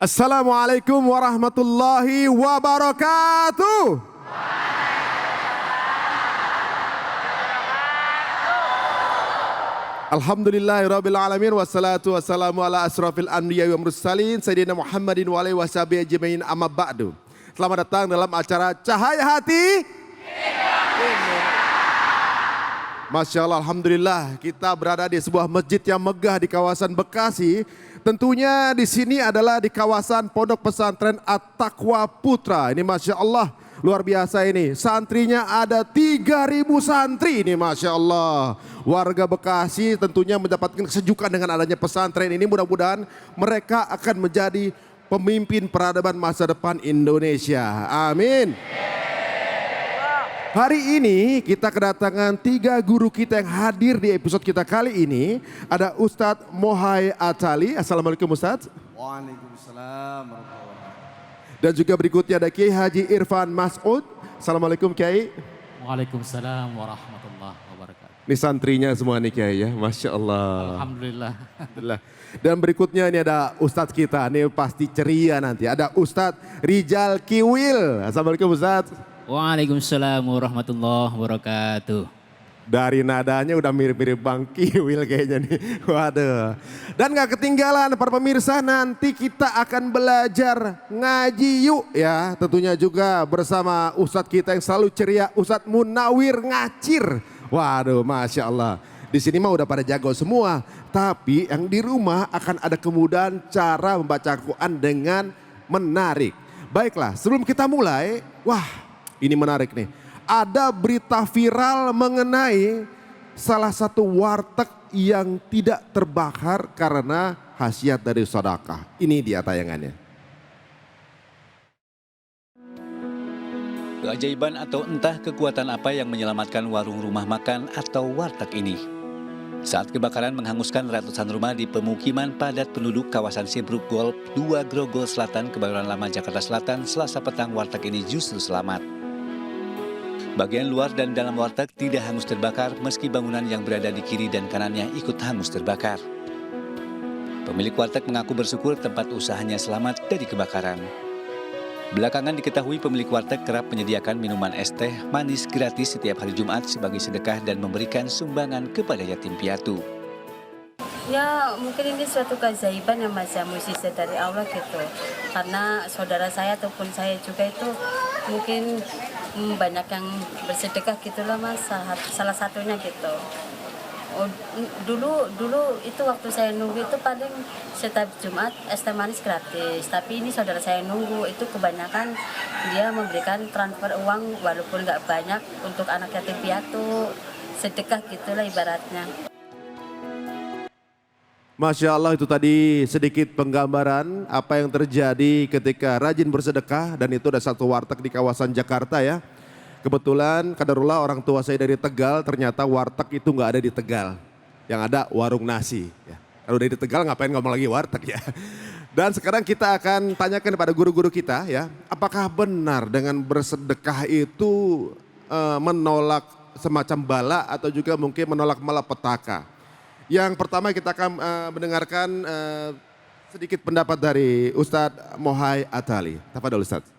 Assalamualaikum warahmatullahi wabarakatuh. Alhamdulillahirabbil alamin wassalatu wassalamu ala asrafil anbiya wa mursalin sayyidina Muhammadin wa alihi washabihi ajmain amma ba'du. Selamat datang dalam acara Cahaya Hati. Masya Allah, Alhamdulillah kita berada di sebuah masjid yang megah di kawasan Bekasi. Tentunya di sini adalah di kawasan Pondok Pesantren At-Taqwa Putra. Ini Masya Allah, luar biasa ini. Santrinya ada 3.000 santri ini Masya Allah. Warga Bekasi tentunya mendapatkan kesejukan dengan adanya pesantren ini. Mudah-mudahan mereka akan menjadi pemimpin peradaban masa depan Indonesia. Amin. Hari ini kita kedatangan 3 guru kita yang hadir di episode kita kali ini. Ada Ustadz Mohai Atali. Assalamualaikum Ustadz. Waalaikumsalam warahmatullahi wabarakatuh. Dan juga berikutnya ada Kiai Haji Irfan Mas'ud. Assalamualaikum Kiai. Waalaikumsalam warahmatullahi wabarakatuh. Ini santrinya semua nih Kiai ya, Masya Allah. Alhamdulillah. Alhamdulillah. Dan berikutnya ini ada Ustadz kita, ini pasti ceria nanti. Ada Ustadz Rijal Kiwil. Assalamualaikum Ustadz. Waalaikumsalam warahmatullahi wabarakatuh. Dari nadanya udah mirip-mirip Bang Kiwil kayaknya nih. Waduh. Dan gak ketinggalan para pemirsa, nanti kita akan belajar ngaji yuk ya. Tentunya juga bersama Ustadz kita yang selalu ceria, Ustadz Munawir Ngacir. Waduh, Masya Allah. Di sini mah udah pada jago semua. Tapi yang di rumah akan ada kemudahan cara membaca Al-Quran dengan menarik. Baiklah, sebelum kita mulai, wah ini menarik nih. Ada berita viral mengenai salah satu warteg yang tidak terbakar karena khasiat dari sedekah. Ini dia tayangannya. Keajaiban atau entah kekuatan apa yang menyelamatkan warung rumah makan atau warteg ini. Saat kebakaran menghanguskan ratusan rumah di pemukiman padat penduduk kawasan Sebruk Golf 2 Grogol Selatan, Kebayoran Lama, Jakarta Selatan, Selasa petang warteg ini justru selamat. Bagian luar dan dalam warteg tidak hangus terbakar meski bangunan yang berada di kiri dan kanannya ikut hangus terbakar. Pemilik warteg mengaku bersyukur tempat usahanya selamat dari kebakaran. Belakangan diketahui pemilik warteg kerap menyediakan minuman es teh manis gratis setiap hari Jumat sebagai sedekah dan memberikan sumbangan kepada yatim piatu. Ya mungkin ini suatu keajaiban yang macam mukjizat dari Allah gitu. Karena saudara saya ataupun saya juga itu mungkin banyak yang bersedekah gitulah mas, salah satunya gitu. Oh, dulu itu waktu saya nunggu itu paling setiap Jumat es teh manis gratis. Tapi ini saudara saya nunggu itu kebanyakan dia memberikan transfer uang walaupun nggak banyak untuk anak yatim piatu, sedekah gitulah ibaratnya. Masya Allah, itu tadi sedikit penggambaran apa yang terjadi ketika rajin bersedekah. Dan itu ada satu warteg di kawasan Jakarta ya. Kebetulan kadarullah orang tua saya dari Tegal, ternyata warteg itu nggak ada di Tegal. Yang ada warung nasi. Ya. Kalau dari Tegal ngapain ngomong lagi warteg ya. Dan sekarang kita akan tanyakan kepada guru-guru kita ya. Apakah benar dengan bersedekah itu menolak semacam bala atau juga mungkin menolak malapetaka? Yang pertama kita akan mendengarkan sedikit pendapat dari Ustadz Mohai Atali. Tafadhol Ustadz.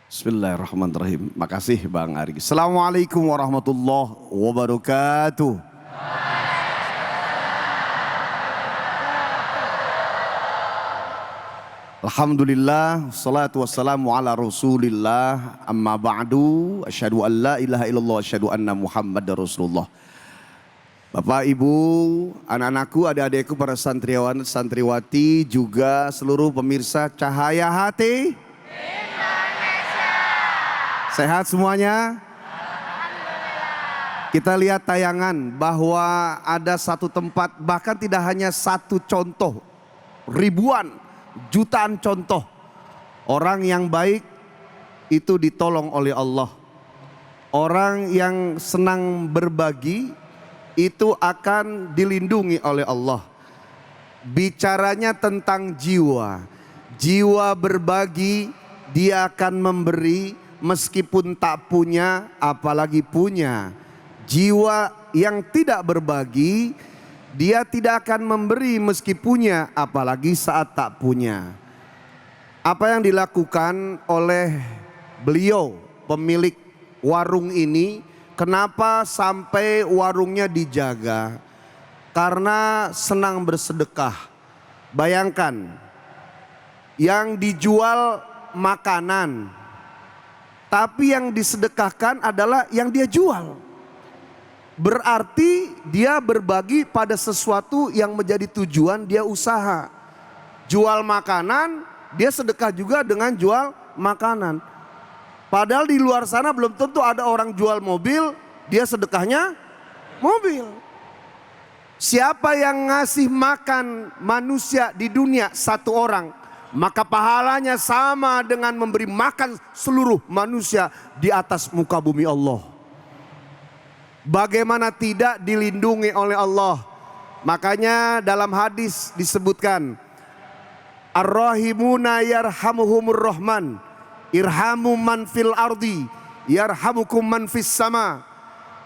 Bismillahirrahmanirrahim. Makasih Bang Ari. Assalamualaikum warahmatullahi wabarakatuh. Alhamdulillah, salatu wassalamu ala rasulillah, amma ba'du, asyhadu an la ilaha illallah, asyhadu anna muhammadar rasulullah. Bapak, Ibu, anak-anakku, adik-adikku, para santriwan, santriwati, juga seluruh pemirsa Cahaya Hati Indonesia. Sehat semuanya? Alhamdulillah. Kita lihat tayangan bahwa ada satu tempat, bahkan tidak hanya satu contoh, ribuan, jutaan contoh. Orang yang baik itu ditolong oleh Allah. Orang yang senang berbagi itu akan dilindungi oleh Allah. Bicaranya tentang jiwa. Jiwa berbagi, dia akan memberi meskipun tak punya, apalagi punya. Jiwa yang tidak berbagi, dia tidak akan memberi meski punya, apalagi saat tak punya. Apa yang dilakukan oleh beliau pemilik warung ini, kenapa sampai warungnya dijaga? Karena senang bersedekah. Bayangkan, yang dijual makanan, tapi yang disedekahkan adalah yang dia jual. Berarti dia berbagi pada sesuatu yang menjadi tujuan dia usaha. Jual makanan, dia sedekah juga dengan jual makanan. Padahal di luar sana belum tentu ada orang jual mobil, dia sedekahnya mobil. Siapa yang ngasih makan manusia di dunia satu orang, maka pahalanya sama dengan memberi makan seluruh manusia di atas muka bumi Allah. Bagaimana tidak dilindungi oleh Allah? Makanya dalam hadis disebutkan, Ar-Rahimuna yarhamuhumur Rahman, irhamu man fil ardi, yarhamukum man fis sama.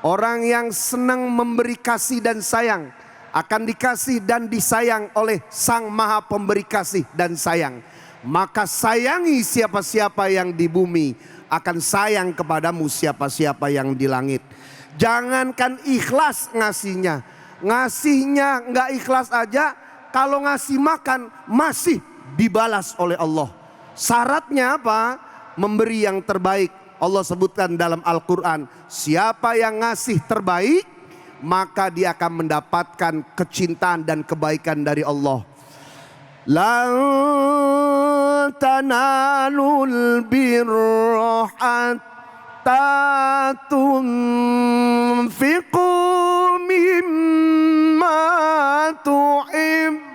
Orang yang senang memberi kasih dan sayang akan dikasih dan disayang oleh Sang Maha Pemberi kasih dan sayang. Maka sayangi siapa-siapa yang di bumi, akan sayang kepadamu siapa-siapa yang di langit. Jangankan ikhlas ngasihnya, ngasihnya nggak ikhlas aja, kalau ngasih makan masih dibalas oleh Allah. Syaratnya apa? Memberi yang terbaik. Allah sebutkan dalam Al-Quran, siapa yang ngasih terbaik, maka dia akan mendapatkan kecintaan dan kebaikan dari Allah. Lan tanalul birra hatta tunfiqu mimma tuhibbun.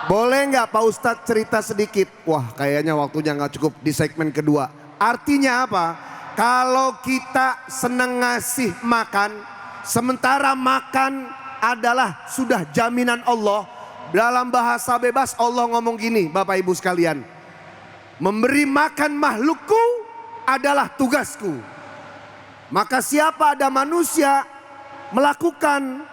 Boleh nggak Pak Ustadz cerita sedikit? Wah, kayaknya waktunya nggak cukup di segmen kedua. Artinya apa? Kalau kita senang ngasih makan, sementara makan adalah sudah jaminan Allah. Dalam bahasa bebas Allah ngomong gini, Bapak Ibu sekalian, memberi makan makhlukku adalah tugasku. Maka siapa ada manusia melakukan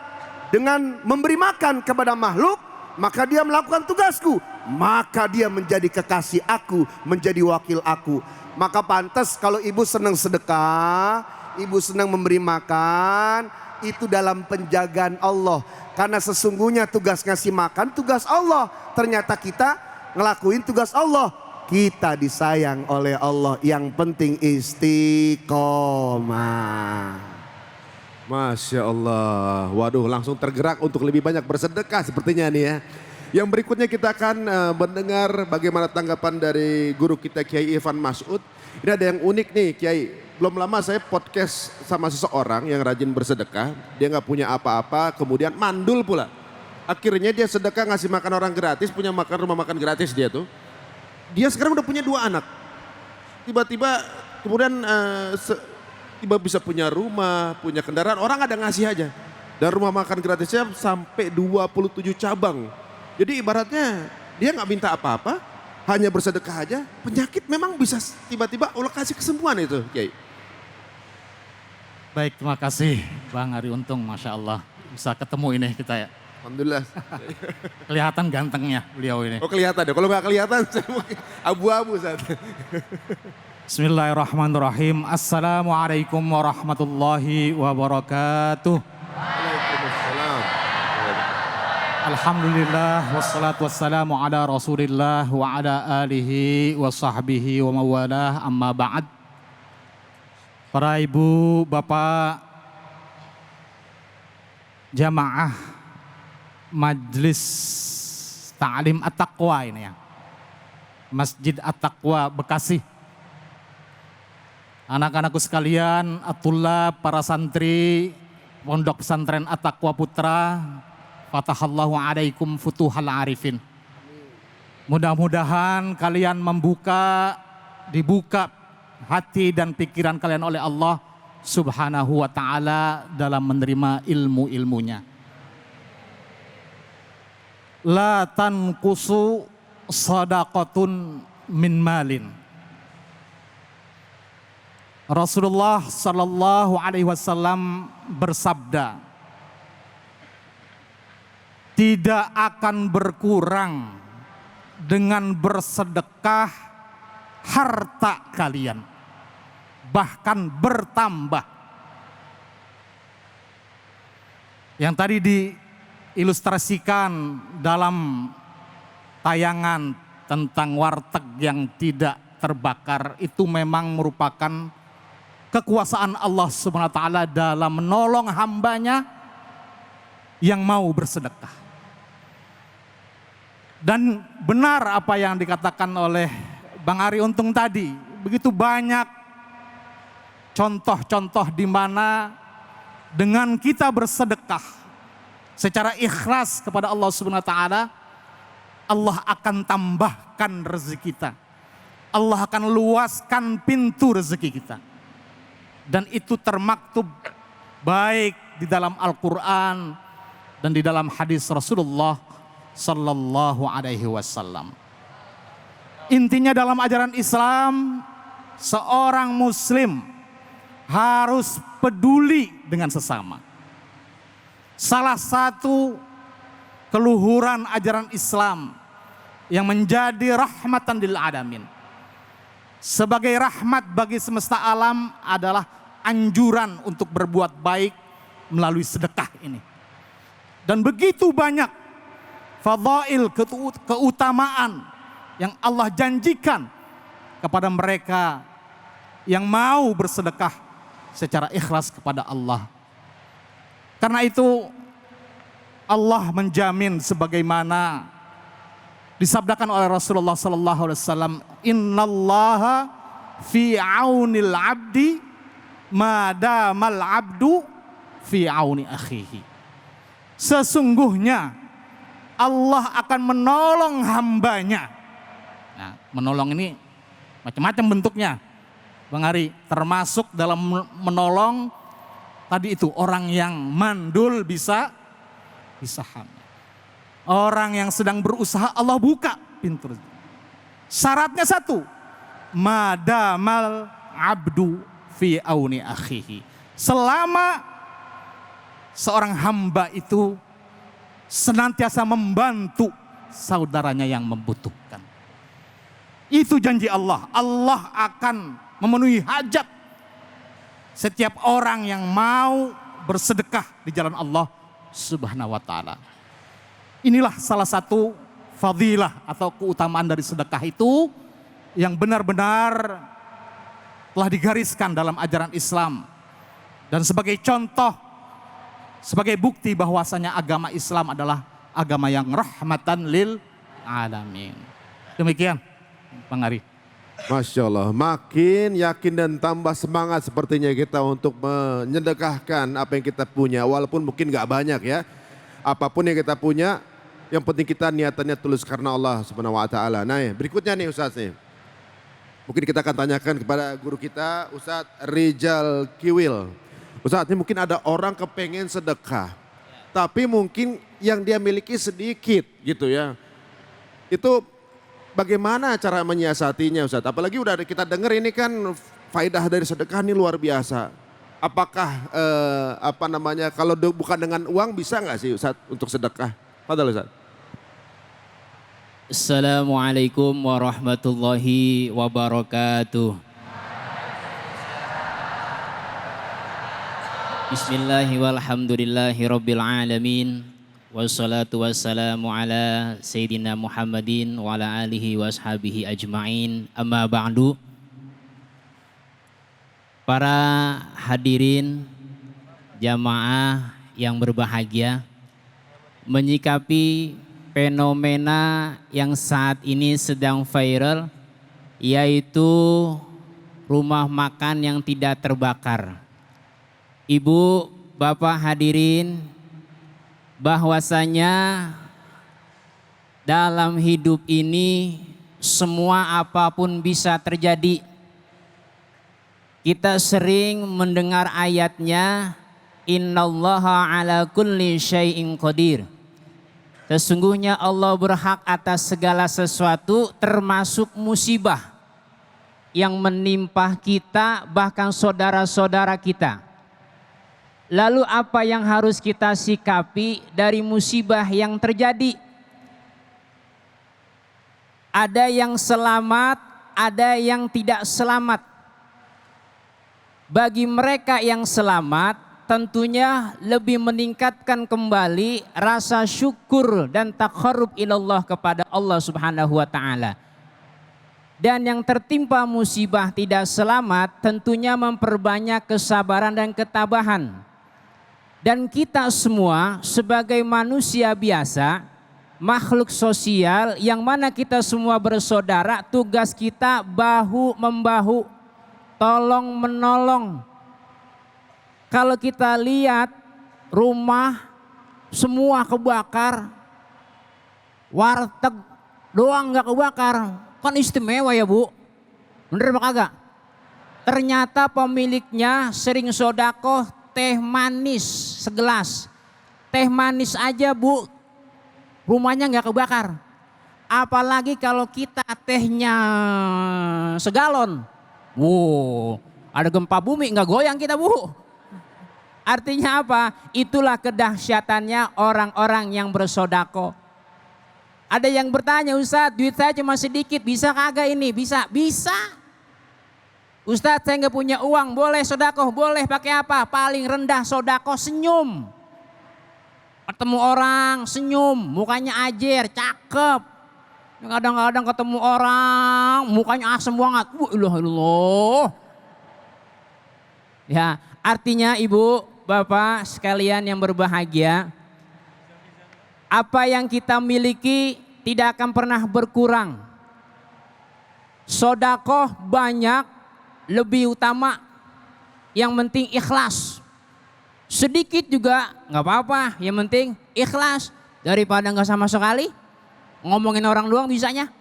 dengan memberi makan kepada makhluk, maka dia melakukan tugasku, maka dia menjadi kekasih aku, menjadi wakil aku. Maka pantas kalau ibu senang sedekah, ibu senang memberi makan, itu dalam penjagaan Allah. Karena sesungguhnya tugas ngasih makan tugas Allah. Ternyata kita ngelakuin tugas Allah, kita disayang oleh Allah. Yang penting istiqomah. Masya Allah, waduh langsung tergerak untuk lebih banyak bersedekah sepertinya nih ya. Yang berikutnya kita akan mendengar bagaimana tanggapan dari guru kita Kiai Irfan Mas'ud. Ini ada yang unik nih Kiai, belum lama saya podcast sama seseorang yang rajin bersedekah. Dia nggak punya apa-apa, kemudian mandul pula. Akhirnya dia sedekah ngasih makan orang gratis, punya makan rumah makan gratis dia tuh. Dia sekarang udah punya 2 anak. Tiba-tiba kemudian tiba bisa punya rumah, punya kendaraan, orang ada ngasih aja. Dan rumah makan gratisnya sampai 27 cabang. Jadi ibaratnya dia nggak minta apa-apa, hanya bersedekah aja. Penyakit memang bisa tiba-tiba Allah kasih kesembuhan itu, Kiai. Baik, terima kasih Bang Ari Untung, Masya Allah. Bisa ketemu ini kita ya. Alhamdulillah. Kelihatan gantengnya beliau ini. Oh kelihatan deh, kalau nggak kelihatan saya mungkin abu-abu saat. Bismillahirrahmanirrahim. Assalamualaikum warahmatullahi wabarakatuh. Waalaikumsalam. Alhamdulillah wassalatu wassalamu ala Rasulillah wa ala alihi wa sahbihi wa mawalah, amma ba'd. Para ibu, bapak, jamaah Majlis Ta'lim At-Taqwa ini ya. Masjid At-Taqwa Bekasi. Anak-anakku sekalian, at-tullab, para santri, Pondok Pesantren At-Taqwa Putra, fatahallahu alaikum futuhal arifin. Mudah-mudahan kalian dibuka hati dan pikiran kalian oleh Allah Subhanahu wa ta'ala dalam menerima ilmu-ilmunya. La tanqusu sadaqatun min malin Rasulullah Sallallahu Alaihi Wasallam bersabda, tidak akan berkurang dengan bersedekah harta kalian, bahkan bertambah. Yang tadi diilustrasikan dalam tayangan tentang warteg yang tidak terbakar itu memang merupakan kekuasaan Allah Subhanahu wa taala dalam menolong hambanya yang mau bersedekah. Dan benar apa yang dikatakan oleh Bang Ari Untung tadi, begitu banyak contoh-contoh di mana dengan kita bersedekah secara ikhlas kepada Allah Subhanahu wa taala, Allah akan tambahkan rezeki kita. Allah akan luaskan pintu rezeki kita. Dan itu termaktub baik di dalam Al-Quran dan di dalam hadis Rasulullah Sallallahu Alaihi Wasallam. Intinya dalam ajaran Islam, seorang muslim harus peduli dengan sesama. Salah satu keluhuran ajaran Islam yang menjadi rahmatan lil alamin, sebagai rahmat bagi semesta alam, adalah anjuran untuk berbuat baik melalui sedekah ini. Dan begitu banyak fadail, keutamaan yang Allah janjikan kepada mereka yang mau bersedekah secara ikhlas kepada Allah. Karena itu Allah menjamin sebagaimana disabdakan oleh Rasulullah sallallahu alaihi wasallam, innallaha fi aunil abdi madamal abdu fi auni akhihi. Sesungguhnya Allah akan menolong hambanya. Nah, menolong ini macam-macam bentuknya, Bang Ari, termasuk dalam menolong tadi itu orang yang mandul bisa hamil. Orang yang sedang berusaha Allah buka pintu rezeki. Syaratnya satu, madamal abdu fi auni akhihi. Selama seorang hamba itu senantiasa membantu saudaranya yang membutuhkan. Itu janji Allah. Allah akan memenuhi hajat setiap orang yang mau bersedekah di jalan Allah Subhanahu wa taala. Inilah salah satu fadilah atau keutamaan dari sedekah itu yang benar-benar telah digariskan dalam ajaran Islam. Dan sebagai contoh, sebagai bukti bahwasanya agama Islam adalah agama yang rahmatan lil alamin. Demikian, Bang Ari. Masya Allah, makin yakin dan tambah semangat sepertinya kita untuk menyedekahkan apa yang kita punya. Walaupun mungkin gak banyak ya. Apapun yang kita punya, yang penting kita niatannya tulus karena Allah Subhanahu wa taala. Nah, berikutnya nih Ustaz nih. Mungkin kita akan tanyakan kepada guru kita, Ustaz Rijal Kiwil. Ustaz, ini mungkin ada orang kepengen sedekah, tapi mungkin yang dia miliki sedikit gitu ya. Itu bagaimana cara menyiasatinya Ustaz? Apalagi udah kita dengar ini kan faedah dari sedekah ini luar biasa. Apakah kalau bukan dengan uang bisa nggak sih Ustaz untuk sedekah? Fadhal Ustaz. Assalamualaikum warahmatullahi wabarakatuh. Bismillahi walhamdulillahi rabbil alamin. Wassalatu wassalamu ala Sayyidina Muhammadin wa ala alihi wa ashabihi ajma'in. Amma ba'du. Para hadirin jamaah yang berbahagia, menyikapi fenomena yang saat ini sedang viral, yaitu rumah makan yang tidak terbakar. Ibu, bapak hadirin, bahwasanya dalam hidup ini semua apapun bisa terjadi. Kita sering mendengar ayatnya, innallaha ala kulli syai'in qadir. Sesungguhnya Allah berhak atas segala sesuatu termasuk musibah. yang menimpa kita, bahkan saudara-saudara kita. Lalu apa yang harus kita sikapi dari musibah yang terjadi? Ada yang selamat, ada yang tidak selamat. Bagi mereka yang selamat, tentunya lebih meningkatkan kembali rasa syukur dan taqarrub ilallah kepada Allah Subhanahu wa taala. Dan yang tertimpa musibah tidak selamat tentunya memperbanyak kesabaran dan ketabahan. Dan kita semua sebagai manusia biasa, makhluk sosial yang mana kita semua bersaudara, tugas kita bahu membahu, tolong menolong. Kalau kita lihat rumah semua kebakar, warteg doang nggak kebakar, kan istimewa ya Bu, bener apa kagak? Ternyata pemiliknya sering sodakoh teh manis segelas, teh manis aja Bu, rumahnya nggak kebakar. Apalagi kalau kita tehnya segalon, wow, ada gempa bumi nggak goyang kita Bu. Artinya apa? Itulah kedahsyatannya orang-orang yang bersodakoh. Ada yang bertanya, Ustadz duit saya cuma sedikit, bisa kagak ini? Bisa, bisa. Ustadz saya nggak punya uang, boleh sodakoh, boleh pakai apa? Paling rendah sodakoh senyum. Ketemu orang senyum, mukanya ajer, cakep. Kadang-kadang ketemu orang, mukanya asem banget. Ilah. Ya, artinya Ibu, Bapak sekalian yang berbahagia, apa yang kita miliki tidak akan pernah berkurang. Sodakoh banyak, lebih utama, yang penting ikhlas. Sedikit juga nggak apa-apa, yang penting ikhlas. Daripada nggak sama sekali, ngomongin orang doang bisanya.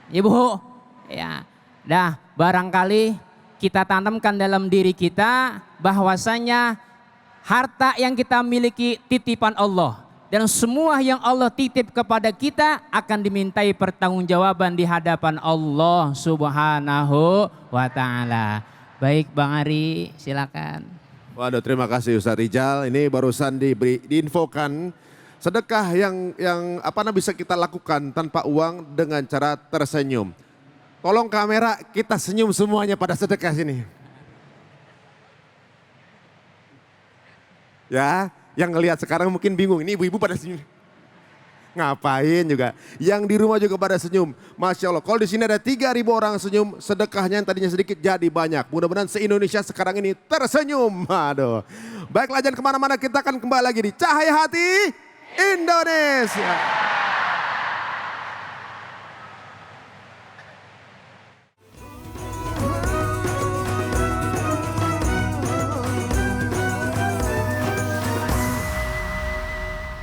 Ibu, ya, dah barangkali kita tanamkan dalam diri kita bahwasanya harta yang kita miliki titipan Allah. Dan semua yang Allah titip kepada kita akan dimintai pertanggungjawaban di hadapan Allah Subhanahu wa taala. Baik Bang Ari, silakan. Waduh, terima kasih Ustaz Rijal. Ini barusan diinfokan sedekah yang bisa kita lakukan tanpa uang dengan cara tersenyum. Tolong kamera kita senyum semuanya pada sedekah sini. Ya, yang ngelihat sekarang mungkin bingung, ini ibu-ibu pada senyum. Ngapain juga. Yang di rumah juga pada senyum. Masya Allah, kalau di sini ada 3.000 orang senyum, sedekahnya yang tadinya sedikit jadi banyak. Mudah-mudahan se-Indonesia sekarang ini tersenyum. Aduh. Baiklah, jangan kemana-mana, kita akan kembali lagi di Cahaya Hati Indonesia.